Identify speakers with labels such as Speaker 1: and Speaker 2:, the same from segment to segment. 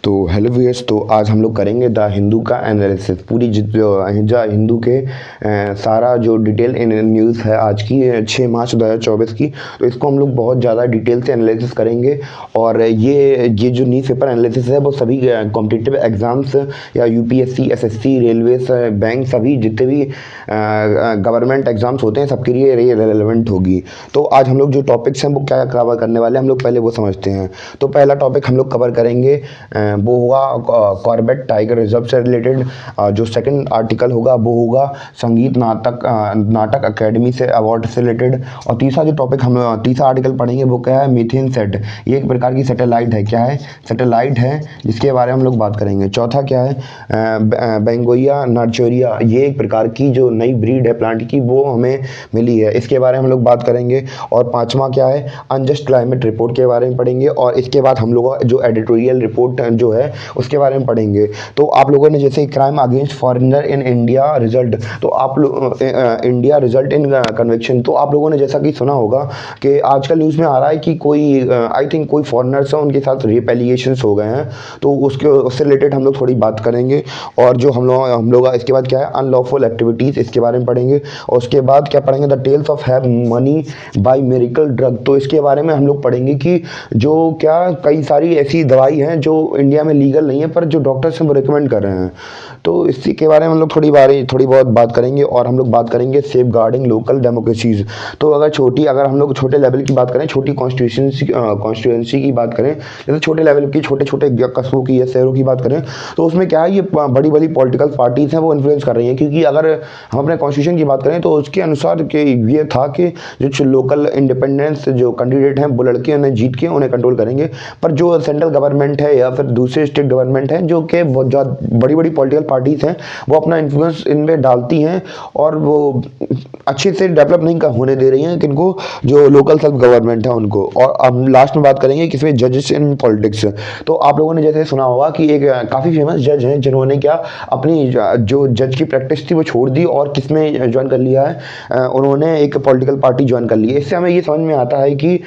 Speaker 1: तो hello viewers. तो आज हम लोग करेंगे द हिंदू का एनालिसिस। पूरी हिंदू के सारा जो डिटेल न्यूज़ है आज की 6 मार्च 2024 की, तो इसको हम लोग बहुत ज़्यादा डिटेल से एनालिसिस करेंगे। और ये जो न्यूज़ पेपर एनालिसिस है वो सभी कॉम्पिटिटिव एग्जाम्स या यूपीएससी, एसएससी, रेलवेज, बैंक, सभी जितने भी गवर्नमेंट एग्जाम्स होते हैं सबके लिए ये रेलेवेंट होगी। तो आज हम लोग जो टॉपिक्स हैं वो क्या कवर करने वाले हैं हम लोग पहले वो समझते हैं। तो पहला टॉपिक हम लोग कवर करेंगे वो होगा कॉर्बेट टाइगर रिजर्व से रिलेटेड। जो सेकंड आर्टिकल होगा वो होगा संगीत नाटक अकेडमी से अवार्ड से रिलेटेड। और तीसरा जो टॉपिक हम तीसरा आर्टिकल पढ़ेंगे वो क्या है, मीथेन सेट। ये एक प्रकार की सैटेलाइट है। क्या है? सैटेलाइट है, जिसके बारे में हम लोग बात करेंगे। चौथा क्या है, बेंगोइया नार्चोरिया, ये एक प्रकार की जो नई ब्रीड है प्लांट की वो हमें मिली है, इसके बारे में हम लोग बात करेंगे। और पांचवा क्या है, अनजस्ट क्लाइमेट रिपोर्ट के बारे में पढ़ेंगे। और इसके बाद हम लोग जो एडिटोरियल रिपोर्ट जो है उसके बारे में पढ़ेंगे। तो आप लोगों ने जैसे crime against foreigner in India result, तो आप इंडिया रिजल्ट इन कन्विक्शन, तो आप लोगों ने जैसा कि सुना होगा कि आजकल न्यूज़ में आ रहा है कि कोई आई थिंक कोई फॉरेनर्स हैं उनके साथ रेप एलिगेशंस हो गए हैं। तो उससे रिलेटेड हम लोग थोड़ी बात करेंगे। और जो हम लोग इसके बाद क्या है, अनलॉफुल एक्टिविटीज़, इसके बारे में पढ़ेंगे। और उसके बाद क्या पढ़ेंगे, the tales of have money by miracle drug, तो इसके बारे में हम लोग पढ़ेंगे कि जो क्या कई सारी ऐसी दवाई हैं जो इंडिया में लीगल नहीं है पर जो डॉक्टर्स हैं वो रिकमेंड कर रहे हैं। तो इसी के बारे में हम लोग थोड़ी बहुत बात करेंगे। और हम लोग बात करेंगे सेफ गार्डिंग लोकल डेमोक्रेसीज। तो अगर हम लोग छोटे लेवल की बात करें, छोटी कॉन्स्टिट्यूंसी की बात करें, जैसे छोटे लेवल की छोटे छोटे कस्बों की या शहरों की बात करें, तो उसमें क्या है, ये बड़ी बड़ी पॉलिटिकल पार्टीज हैं वो इन्फ्लुएंस कर रही हैं। क्योंकि अगर हम अपने कॉन्स्टिट्यूशन की बात करें तो उसके अनुसार कि ये था कि जो लोकल इंडिपेंडेंस जो कैंडिडेट हैं वो लड़के उन्हें जीत के उन्हें कंट्रोल करेंगे। पर जो सेंट्रल गवर्नमेंट है या फिर दूसरे स्टेट गवर्नमेंट हैं जो कि बहुत ज़्यादा बड़ी बड़ी पॉलिटिकल पार्टीज हैं वो अपना इन्फ्लुएंस इनमें डालती हैं और वो अच्छे से डेवलप नहीं होने दे रही हैं किनको, जो लोकल सेल्फ गवर्नमेंट है उनको। और अब लास्ट में बात करेंगे किसमें, जजेस इन पॉलिटिक्स। तो आप लोगों ने जैसे सुना होगा कि एक काफ़ी फेमस जज हैं जिन्होंने क्या अपनी जो जज की प्रैक्टिस थी वो छोड़ दी और किसमें ज्वाइन कर लिया है, उन्होंने एक पॉलिटिकल पार्टी ज्वाइन कर ली है। इससे हमें ये समझ में आता है कि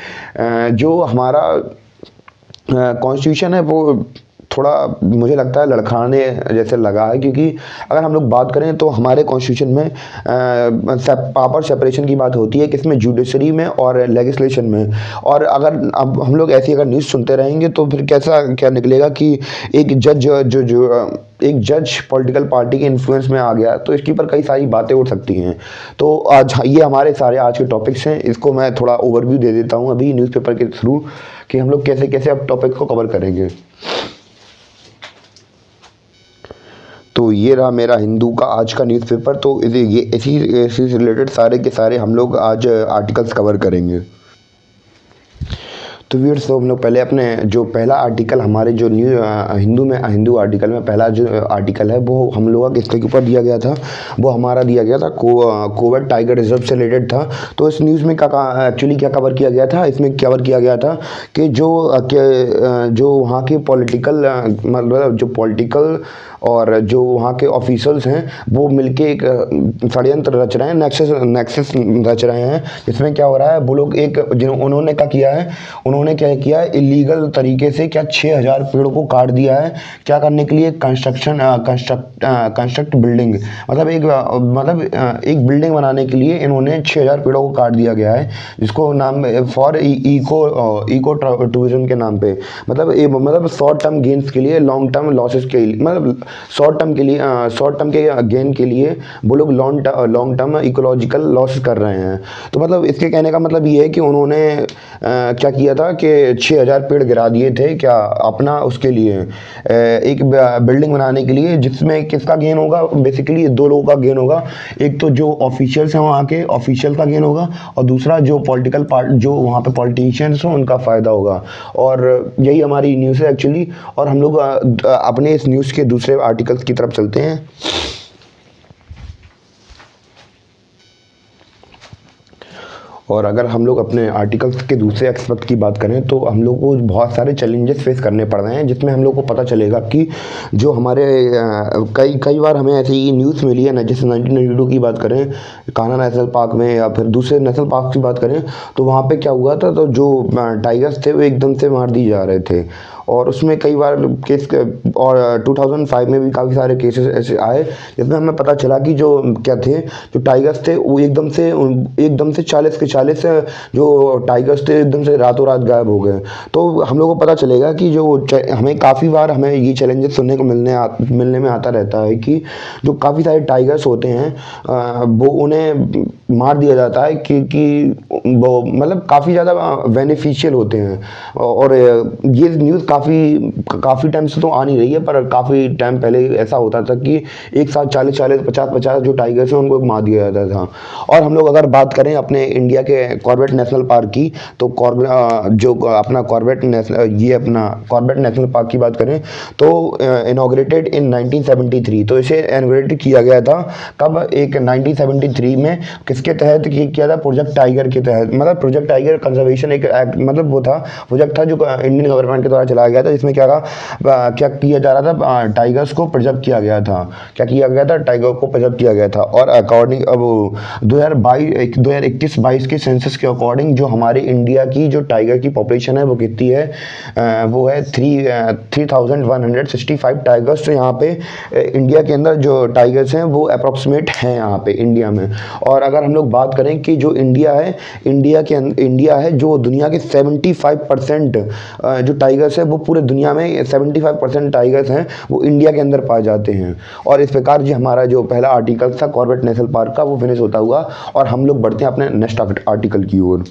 Speaker 1: जो हमारा कॉन्स्टिट्यूशन है वो थोड़ा मुझे लगता है लड़खड़ाने जैसे लगा है। क्योंकि अगर हम लोग बात करें तो हमारे कॉन्स्टिट्यूशन में पावर सेपरेशन की बात होती है, किसमें, जुडिशरी में और लेजिस्लेशन में। और अगर अब हम लोग ऐसी अगर न्यूज़ सुनते रहेंगे तो फिर क्या निकलेगा कि एक जज एक जज पॉलिटिकल पार्टी के इन्फ्लुएंस में आ गया, तो इसके ऊपर कई सारी बातें उठ सकती हैं। तो आज ये हमारे सारे आज के टॉपिक्स हैं। इसको मैं थोड़ा ओवरव्यू दे देता हूँ अभी न्यूज़पेपर के थ्रू कि हम लोग कैसे कैसे अब टॉपिक को कवर करेंगे। तो ये रहा मेरा हिंदू का आज का न्यूज़पेपर। तो ये इसी से रिलेटेड सारे के सारे हम लोग आज आर्टिकल्स कवर करेंगे। तो व्यूअर्स, तो हम लोग पहले अपने जो पहला आर्टिकल हमारे जो हिंदू आर्टिकल में पहला जो आर्टिकल है वो हम लोगों का किसके ऊपर दिया गया था, वो हमारा दिया गया था कॉर्बेट टाइगर रिजर्व से रिलेटेड था। तो इस न्यूज़ में क्या एक्चुअली क्या कवर किया गया था, इसमें कवर किया गया था कि जो वहाँ के पॉलिटिकल मतलब जो पॉलिटिकल और जो वहाँ के ऑफिसर्स हैं वो मिलके एक षड्यंत्र रच रहे हैं, नेक्सस रच रहे हैं। इसमें क्या हो रहा है, वो लोग उन्होंने क्या किया है, इलीगल तरीके से क्या 6000 पेड़ों को काट दिया है। क्या करने के लिए, कंस्ट्रक्ट बिल्डिंग, मतलब एक बिल्डिंग बनाने के लिए इन्होंने 6000 पेड़ों को काट दिया गया है, जिसको नाम फॉर इको टूरिज्म के नाम पे, मतलब शॉर्ट टर्म गेन्स के लिए, लॉन्ग टर्म लॉसेस के लिए, मतलब शॉर्ट टर्म के गेन के लिए वो लोग लॉन्ग टर्म इकोलॉजिकल लॉस कर रहे हैं। तो मतलब इसके कहने का मतलब ये है कि उन्होंने क्या किया था कि 6000 पेड़ गिरा दिए थे, क्या अपना उसके लिए एक बिल्डिंग बनाने के लिए, जिसमें किसका गेन होगा, बेसिकली 2 लोगों का गेन होगा। एक तो जो ऑफिशियल्स हैं वहाँ के ऑफिशियल का गेन होगा, और दूसरा जो पॉलिटिकल पार्टी जो वहाँ पे पॉलिटिशियंस हैं उनका फ़ायदा होगा। और यही हमारी न्यूज़ है एक्चुअली। और हम लोग अपने इस न्यूज़ के दूसरे आर्टिकल्स की तरफ चलते हैं। और अगर हम लोग अपने आर्टिकल्स के दूसरे एक्सपर्ट की बात करें तो हम लोग को बहुत सारे चैलेंजेस फेस करने पड़ रहे हैं, जिसमें हम लोग को पता चलेगा कि जो हमारे कई बार हमें ऐसी न्यूज़ मिली है ना, जैसे 1992 की बात करें कान्हा नेशनल पार्क में या फिर दूसरे नेशनल पार्क की बात करें, तो वहाँ पे क्या हुआ था, तो जो टाइगर्स थे वो एकदम से मार दिए जा रहे थे। और उसमें कई बार केस और 2005 में भी काफ़ी सारे केसेस ऐसे आए जिसमें हमें पता चला कि जो क्या थे, जो टाइगर्स थे वो एकदम से 40 के 40 जो टाइगर्स थे एकदम से रातों रात गायब हो गए। तो हम लोगों को पता चलेगा कि जो हमें काफ़ी बार हमें ये चैलेंजेस सुनने को मिलने में आता रहता है कि जो काफ़ी सारे टाइगर्स होते हैं वो उन्हें मार दिया जाता है कि वो मतलब काफ़ी ज़्यादा बेनिफिशियल होते हैं। और ये न्यूज़ काफ़ी टाइम से तो आ नहीं रही है, पर काफ़ी टाइम पहले ऐसा होता था कि एक साथ 40-40, 50-50 जो टाइगर्स हैं उनको मार दिया जाता था। और हम लोग अगर बात करें अपने इंडिया के कॉर्बेट नेशनल पार्क की, तो जो अपना कॉर्बेट नेशनल पार्क की बात करें तो इनॉग्रेटेड इन 1973। तो इसे इनॉग्रेट किया गया था कब, एक 1973 में। किसके तहत किया था? प्रोजेक्ट टाइगर के तहत। मतलब प्रोजेक्ट टाइगर कंजर्वेशन एक एक्ट, मतलब वो था प्रोजेक्ट था जो इंडियन गवर्नमेंट के द्वारा चलाया गया था, जिसमें क्या किया जा रहा था, टाइगर्स को प्रिजर्व किया गया था। क्या किया गया था? टाइगर को प्रिजर्व किया गया था। और अकॉर्डिंग अब 2021-22 के सेंसस के अकॉर्डिंग जो हमारे इंडिया की जो टाइगर की पॉपुलेशन है वो कितनी है? वो है 3165 टाइगर्स। तो यहाँ पे इंडिया के अंदर जो टाइगर्स हैं वो अप्रॉक्सीमेट हैं यहाँ पे इंडिया में। और अगर हम लोग बात करें कि जो इंडिया है जो दुनिया के 75% जो टाइगर्स है वो पूरे दुनिया में 75% टाइगर्स हैं वो इंडिया के अंदर पाए जाते हैं। और इस प्रकार जी हमारा जो पहला आर्टिकल था कॉर्बेट नेशनल पार्क का वो फिनिश होता हुआ, और हम लोग बढ़ते हैं अपने नेक्स्ट आर्टिकल की ओर।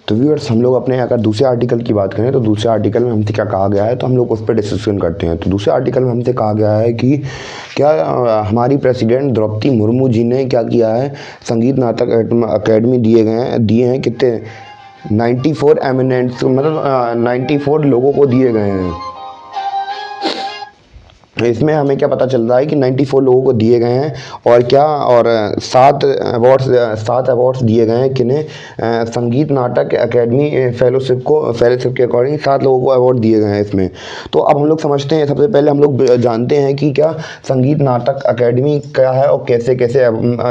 Speaker 1: तो व्यूअर्स, हम लोग अपने अगर दूसरे आर्टिकल की बात करें तो दूसरे आर्टिकल में हमसे क्या कहा गया है, तो हम लोग उस पर डिस्कशन करते हैं। तो दूसरे आर्टिकल में हमसे कहा गया है कि क्या हमारी प्रेसिडेंट द्रौपदी मुर्मू जी ने क्या किया है, संगीत नाटक अकेडमी दिए हैं कितने 94 एमिनेंट्स, मतलब 94 लोगों को दिए गए हैं। इसमें हमें क्या पता चल रहा है कि 94 लोगों को दिए गए हैं, और क्या, और 7 अवार्ड्स दिए गए हैं किन्हें, संगीत नाटक एकेडमी फेलोशिप के अकॉर्डिंग 7 लोगों को अवार्ड दिए गए हैं इसमें। तो अब हम लोग समझते हैं, सबसे पहले हम लोग जानते हैं कि क्या संगीत नाटक अकेडमी क्या है और कैसे कैसे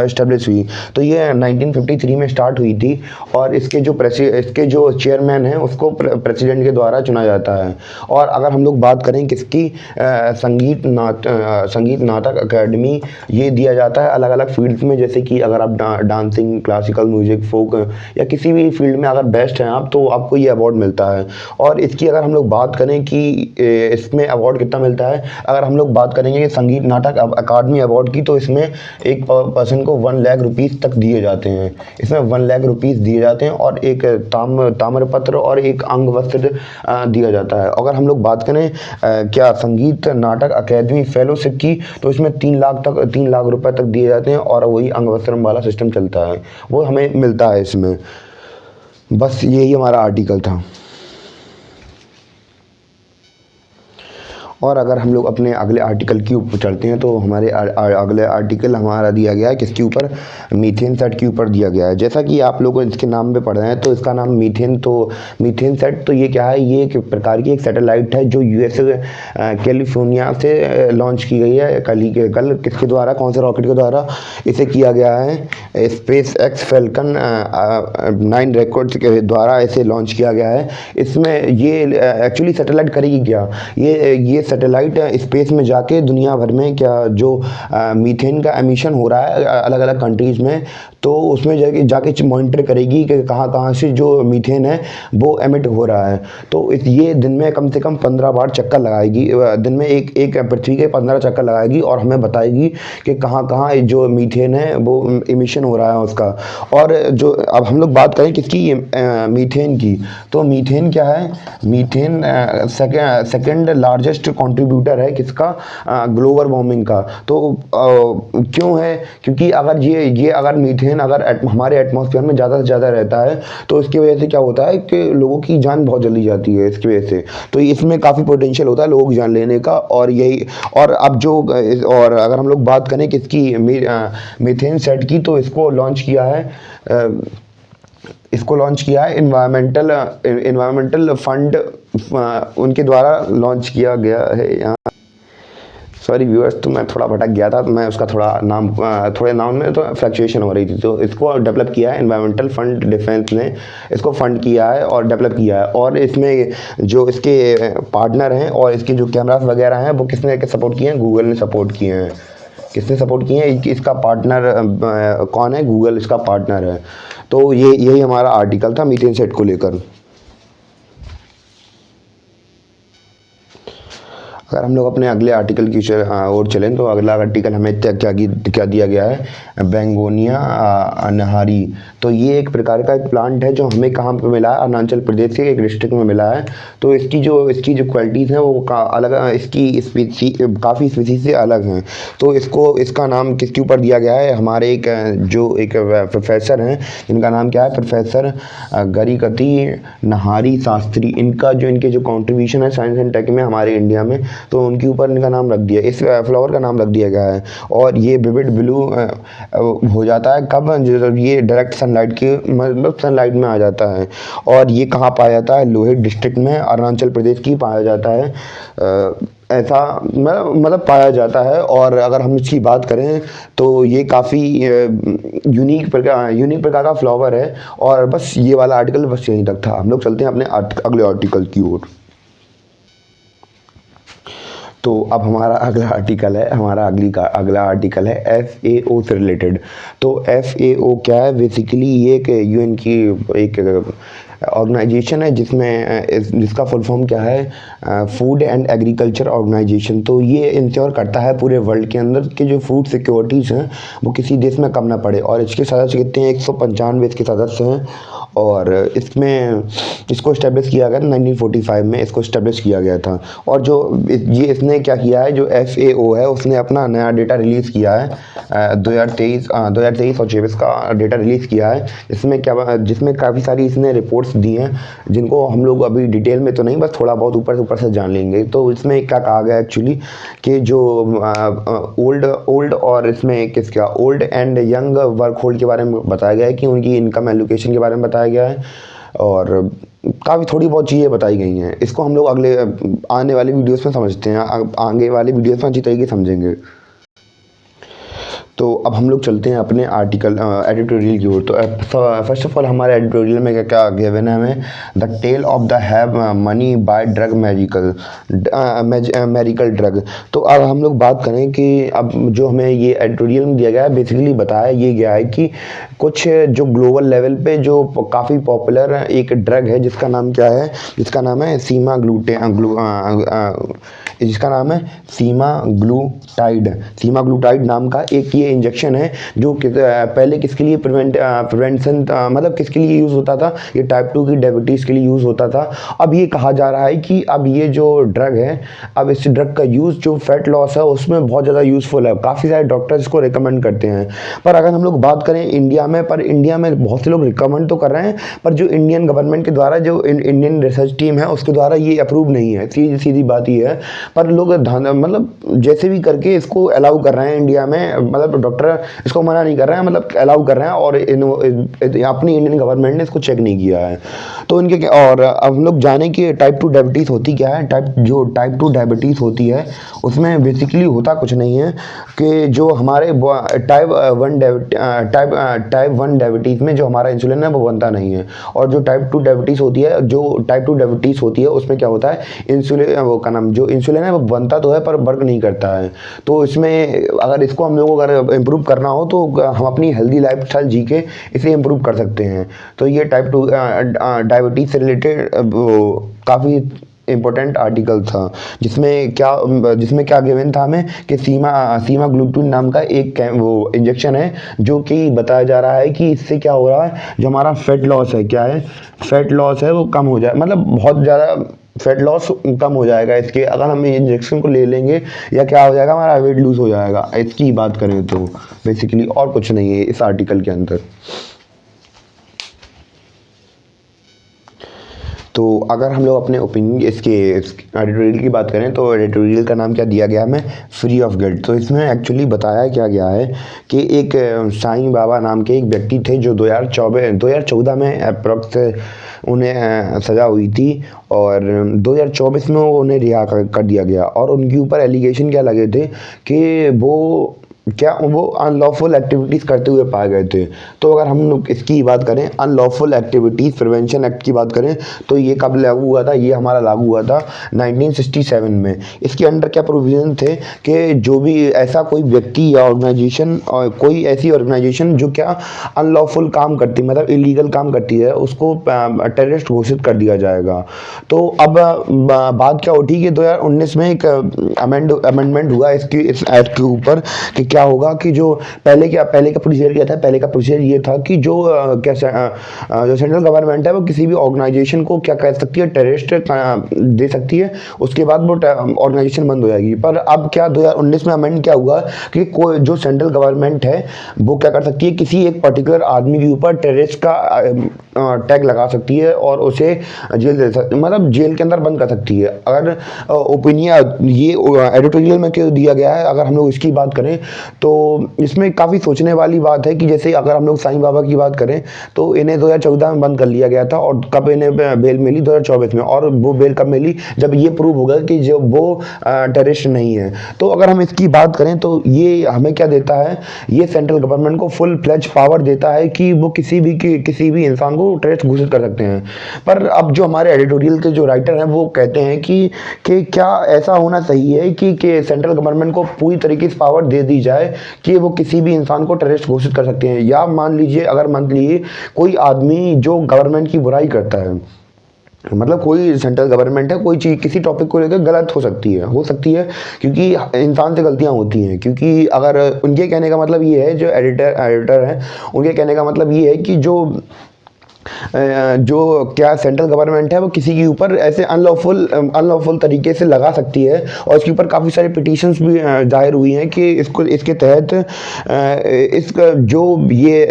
Speaker 1: इस्टेब्लिश हुई। तो ये 1953 में स्टार्ट हुई थी, और इसके जो चेयरमैन हैं उसको प्रेसिडेंट के द्वारा चुना जाता है। और अगर हम लोग बात करें किसकी, संगीत नाटक अकेडमी, ये दिया जाता है अलग अलग फील्ड्स में, जैसे कि अगर आप डांसिंग, क्लासिकल म्यूजिक, फोक या किसी भी फील्ड में अगर बेस्ट हैं आप, तो आपको ये अवार्ड मिलता है। और इसकी अगर हम लोग बात करें कि इसमें अवार्ड कितना मिलता है, अगर हम लोग बात करेंगे कि संगीत नाटक अकादमी अवार्ड की, तो इसमें एक पर्सन को 1 लाख रुपीज़ तक दिए जाते हैं। इसमें 1 लाख रुपीज़ दिए जाते हैं, और एक ताम्रपत्र और एक अंग वस्त्र दिया जाता है। अगर हम लोग बात करें क्या संगीत नाटक अकेडमी फेलोशिप की, तो इसमें 3 लाख रुपए तक दिए जाते हैं, और वही अंग वस्त्रम वाला सिस्टम चलता है, वो हमें मिलता है इसमें। बस यही हमारा आर्टिकल था। और अगर हम लोग अपने अगले आर्टिकल के ऊपर चलते हैं, तो हमारे अगले आर्टिकल हमारा दिया गया है किसके ऊपर, मीथेन सेट के ऊपर दिया गया है। जैसा कि आप लोग इसके नाम पे पढ़ रहे हैं, तो इसका नाम मीथेन सेट, तो ये क्या है, ये एक प्रकार की एक सैटेलाइट है जो यूएसए कैलिफोर्निया से लॉन्च की गई है कल किसके द्वारा, कौन से रॉकेट के द्वारा इसे किया गया है, स्पेस एक्स फैल्कन 9 रॉकेट के द्वारा इसे लॉन्च किया गया है। इसमें ये एक्चुअली सैटेलाइट करेगी क्या, ये सैटेलाइट स्पेस में जाके दुनिया भर में क्या जो मीथेन का एमिशन हो रहा है अलग अलग कंट्रीज़ में, तो उसमें जाके मॉनिटर करेगी कि कहाँ से जो मीथेन है वो एमिट हो रहा है। तो ये दिन में कम से कम 15 बार चक्कर लगाएगी, दिन में एक पृथ्वी के 15 चक्कर लगाएगी, और हमें बताएगी कि कहाँ जो मीथेन है वो इमिशन हो रहा है उसका। और जो अब हम लोग बात करें किसकी, मीथेन की, तो मीथेन क्या है, मीथेन सेकेंड लार्जेस्ट कंट्रीब्यूटर है किसका, ग्लोबल वार्मिंग का। तो क्यों है, क्योंकि अगर ये अगर मीथेन अगर हमारे एटमॉस्फेयर में ज़्यादा से ज़्यादा रहता है, तो इसकी वजह से क्या होता है कि लोगों की जान बहुत जल्दी जाती है इसकी वजह से। तो इसमें काफ़ी पोटेंशियल होता है लोगों की जान लेने का। और अब और अगर हम लोग बात करें किसकी, मीथेन सेट की, तो इसको लॉन्च किया है इन्वायरमेंटल फंड उनके द्वारा लॉन्च किया गया है यहाँ। सॉरी व्यूअर्स, तो मैं थोड़ा भटक गया था, तो मैं उसका थोड़े नाम में तो फ्लक्चुएशन हो रही थी। तो इसको डेवलप किया है एनवायरमेंटल फंड डिफेंस ने, इसको फंड किया है और डेवलप किया है। और इसमें जो इसके पार्टनर हैं और इसके जो कैमरास वगैरह हैं वो किसने सपोर्ट किए हैं? गूगल ने सपोर्ट किए हैं। किसने सपोर्ट किए हैं? इसका पार्टनर कौन है? गूगल इसका पार्टनर है। तो यही हमारा आर्टिकल था मीथेन सेट को लेकर। अगर हम लोग अपने अगले आर्टिकल की ओर चलें तो अगला आर्टिकल हमें क्या दिया गया है? बेंगोनिया अनहारी। तो ये एक प्रकार का एक प्लांट है जो हमें कहाँ पे मिला है? अरुणाचल प्रदेश के एक डिस्ट्रिक्ट में मिला है। तो इसकी जो क्वालिटीज़ हैं वो अलग, इसकी काफ़ी स्पीसीज से अलग हैं। तो इसका नाम किसके ऊपर दिया गया है? हमारे एक प्रोफेसर हैं जिनका नाम क्या है? प्रोफेसर गरीकती नहारी शास्त्री। इनके जो कॉन्ट्रीब्यूशन है साइंस एंड टेक में हमारे इंडिया में, तो उनके ऊपर इनका नाम रख दिया, इस फ्लावर का नाम रख दिया गया है। और ये विविड ब्लू हो जाता है कब? जब ये डायरेक्ट सनलाइट के मतलब सनलाइट में आ जाता है। और ये कहाँ पाया जाता है? लोहित डिस्ट्रिक्ट में अरुणाचल प्रदेश की पाया जाता है। ऐसा मतलब पाया जाता है। और अगर हम इसकी बात करें तो ये काफ़ी यूनिक प्रकार का फ्लावर है। और बस ये वाला आर्टिकल बस यहीं तक था। हम लोग चलते हैं अपने अगले आर्टिकल की ओर। तो अब हमारा अगला आर्टिकल है FAO से रिलेटेड। तो FAO क्या है? बेसिकली ये एक UN की एक ऑर्गेनाइजेशन है जिसका फुल फॉर्म क्या है? Food and agriculture organization. तो ये इंश्योर करता है पूरे वर्ल्ड के अंदर कि जो फूड सिक्योरिटीज़ हैं वो किसी देश में कम ना पड़े। और इसके सदस्य कितने हैं? 195 इसके सदस्य हैं। और इसको इस्टेब्लिश किया गया था 1945 में, इसको इस्टेब्लिश किया गया था। और इसने क्या किया है? जो FAO है उसने अपना नया डेटा रिलीज़ किया है 2023 और 2024 का डेटा रिलीज़ किया है। जिसमें काफ़ी सारी इसने रिपोर्ट्स दी हैं जिनको हम लोग अभी डिटेल में तो नहीं, बस थोड़ा बहुत ऊपर से जान लेंगे। तो इसमें क्या कहा गया एक्चुअली कि जो ओल्ड और इसमें old and young work hold के बारे में बताया गया है कि उनकी इनकम एलोकेशन के बारे में बताया गया है। और काफ़ी थोड़ी बहुत चीज़ें बताई गई हैं। इसको हम लोग आने वाले वीडियोस में समझते हैं, आगे वाले वीडियोस में अच्छी तरीके से समझेंगे। तो अब हम लोग चलते हैं अपने आर्टिकल एडिटोरियल की ओर। तो फर्स्ट ऑफ ऑल हमारे एडिटोरियल में क्या गिवन है हमें? The tale of the have money by drug medical drug. तो अब हम लोग बात करें कि अब जो हमें ये एडिटोरियल में दिया गया है, बेसिकली बताया ये गया है कि कुछ जो ग्लोबल लेवल पे जो काफ़ी पॉपुलर एक ड्रग है जिसका नाम क्या है? जिसका नाम है सीमाग्लूटाइड नाम का एक ये इंजेक्शन है जो पहले किसके लिए प्रिवेंशन मतलब किसके लिए यूज़ होता था? ये टाइप 2 की डायबिटीज़ के लिए यूज़ होता था। अब ये कहा जा रहा है कि अब ये जो ड्रग है, अब इस ड्रग का यूज़ जो फैट लॉस है उसमें बहुत ज़्यादा यूज़फुल है। काफ़ी सारे डॉक्टर्स इसको रिकमेंड करते हैं। पर अगर हम लोग बात करें इंडिया में बहुत से लोग रिकमेंड तो कर रहे हैं, पर जो इंडियन गवर्नमेंट के द्वारा जो इंडियन रिसर्च टीम है उसके द्वारा ये अप्रूव नहीं है। सीधी बात ये है। पर लोग मतलब जैसे भी करके इसको अलाउ कर रहे हैं इंडिया में, मतलब डॉक्टर इसको मना नहीं कर रहे हैं, मतलब अलाउ कर रहे हैं। और अपनी इंडियन गवर्नमेंट ने इसको चेक नहीं किया है। तो और अब हम लोग जाने कि टाइप 2 डायबिटीज़ होती क्या है? टाइप 2 डायबिटीज़ होती है उसमें बेसिकली होता कुछ नहीं है कि जो हमारे टाइप 1 डायबिटीज़ में जो हमारा इंसुलिन है वो बनता नहीं है। और जो टाइप 2 डायबिटीज़ होती है उसमें क्या होता है? जो इंसुलिन है वो बनता तो है पर वर्क नहीं करता है। तो इसमें अगर इसको हम लोगों को अगर इम्प्रूव करना हो तो हम अपनी हेल्दी लाइफ स्टाइल जी के इसे इम्प्रूव कर सकते हैं। तो ये टाइप 2 डायबिटीज़ से रिलेटेड काफ़ी इम्पोर्टेंट आर्टिकल था जिसमें क्या गिवन था हमें कि सीमाग्लूटाइड नाम का एक वो इंजेक्शन है जो कि बताया जा रहा है कि इससे क्या हो रहा है? जो हमारा फैट लॉस है, क्या है? फैट लॉस है वो कम हो जाए, मतलब बहुत ज़्यादा फैट लॉस कम हो जाएगा इसके, अगर हम इंजेक्शन को ले लेंगे। या क्या हो जाएगा? हमारा वेट लूज हो जाएगा। इसकी बात करें तो बेसिकली और कुछ नहीं है इस आर्टिकल के अंदर। तो अगर हम लोग अपने ओपिनियन इसके एडिटोरियल की बात करें तो एडिटोरियल का नाम क्या दिया गया हमें, फ्री ऑफ गिल्ट। तो इसमें एक्चुअली बताया क्या गया है कि एक साईं बाबा नाम के एक व्यक्ति थे जो 2014 में अप्रॉक्स उन्हें सज़ा हुई थी और 2024 में उन्हें रिहा कर दिया गया। और उनके ऊपर एलिगेशन क्या लगे थे कि वो अनलॉफुल एक्टिविटीज़ करते हुए पाए गए थे। तो अगर हम लोग इसकी बात करें, अनलॉफुल एक्टिविटीज़ प्रिवेंशन एक्ट की बात करें, तो ये कब लागू हुआ था? ये हमारा लागू हुआ था 1967 में। इसके अंडर क्या प्रोविज़न थे कि जो भी ऐसा कोई व्यक्ति या ऑर्गेनाइजेशन और कोई ऐसी ऑर्गेनाइजेशन जो क्या अनलॉफुल काम करती, मतलब इलीगल काम करती है, उसको टेररिस्ट घोषित कर दिया जाएगा। तो अब बात क्या उठी कि 2019 में एक अमेंडमेंट हुआ इस एक्ट के ऊपर कि क्या होगा कि जो पहले का प्रोसीजर क्या था। पहले का प्रोसीजर ये था कि जो सेंट्रल गवर्नमेंट है वो किसी भी ऑर्गेनाइजेशन को क्या कह सकती है, टेररिस्ट दे सकती है, उसके बाद वो ऑर्गेनाइजेशन बंद हो जाएगी। पर अब क्या 2019 में अमेंड क्या हुआ कि कोई जो सेंट्रल गवर्नमेंट है वो क्या कर सकती है, किसी एक पर्टिकुलर आदमी के ऊपर टेररिस्ट का टैग लगा सकती है और उसे जेल दे सकती, मतलब जेल के अंदर बंद कर सकती है। अगर ओपिनियन ये एडिटोरियल में क्यों दिया गया है, अगर हम लोग इसकी बात करें तो इसमें काफ़ी सोचने वाली बात है कि जैसे अगर हम लोग साईं बाबा की बात करें तो इन्हें 2014 में बंद कर लिया गया था और कब इन्हें बेल मिली, 2024 में। और वो बेल कब मिली? जब ये प्रूव होगा कि जो वो टेररिस्ट नहीं है। तो अगर हम इसकी बात करें तो ये हमें क्या देता है, ये सेंट्रल गवर्नमेंट को फुल फ्लेज पावर देता है कि वो किसी भी इंसान को टेररिस्ट घोषित कर सकते हैं। पर अब जो हमारे एडिटोरियल के जो राइटर हैं वो कहते हैं कि क्या ऐसा होना सही है कि सेंट्रल गवर्नमेंट को पूरी तरीके से पावर दे दी जाए कि वो किसी भी इंसान को टेररिस्ट घोषित कर सकते हैं। या मान लीजिए कोई आदमी जो गवर्नमेंट की बुराई करता है, मतलब कोई सेंट्रल गवर्नमेंट है, कोई चीज़ किसी टॉपिक को लेकर गलत हो सकती है क्योंकि इंसान से गलतियां होती हैं। क्योंकि अगर उनके कहने का मतलब ये है, जो एडिटर है उनके कहने का मतलब ये है कि जो क्या सेंट्रल गवर्नमेंट है वो किसी के ऊपर ऐसे अनलॉफुल तरीके से लगा सकती है। और इसके ऊपर काफ़ी सारे पिटीशंस भी दायर हुई हैं कि इसके तहत इसका जो ये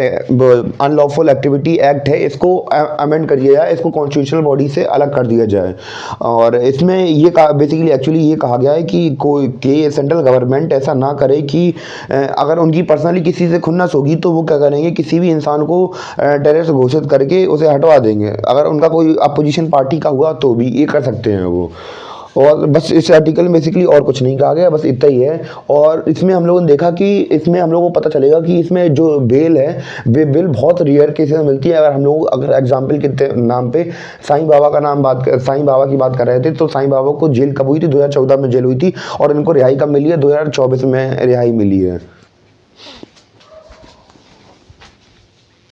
Speaker 1: अनलॉफुल एक्टिविटी एक्ट है इसको अमेंड कर दिया जाए, इसको कॉन्स्टिट्यूशनल बॉडी से अलग कर दिया जाए। और इसमें ये बेसिकली एक्चुअली ये कहा गया है कि सेंट्रल गवर्नमेंट ऐसा ना करे कि अगर उनकी पर्सनली किसी से खुन्नस होगी तो वो क्या करेंगे, किसी भी इंसान को टेररिस्ट घोषित करके उसे हटवा देंगे। अगर उनका कोई अपोजिशन पार्टी का हुआ तो भी ये कर सकते हैं वो। और बस इस आर्टिकल में बेसिकली और कुछ नहीं कहा गया, बस इतना ही है। और इसमें हम लोगों ने देखा कि इसमें हम लोगों को पता चलेगा कि इसमें जो बेल है वे बेल बहुत रेयर केसेस में मिलती है। अगर एग्जांपल के नाम पे साईं बाबा की बात कर रहे थे तो साईं बाबा को जेल कब हुई थी? 2014 में जेल हुई थी और इनको रिहाई कब मिली है? 2024 में रिहाई मिली है।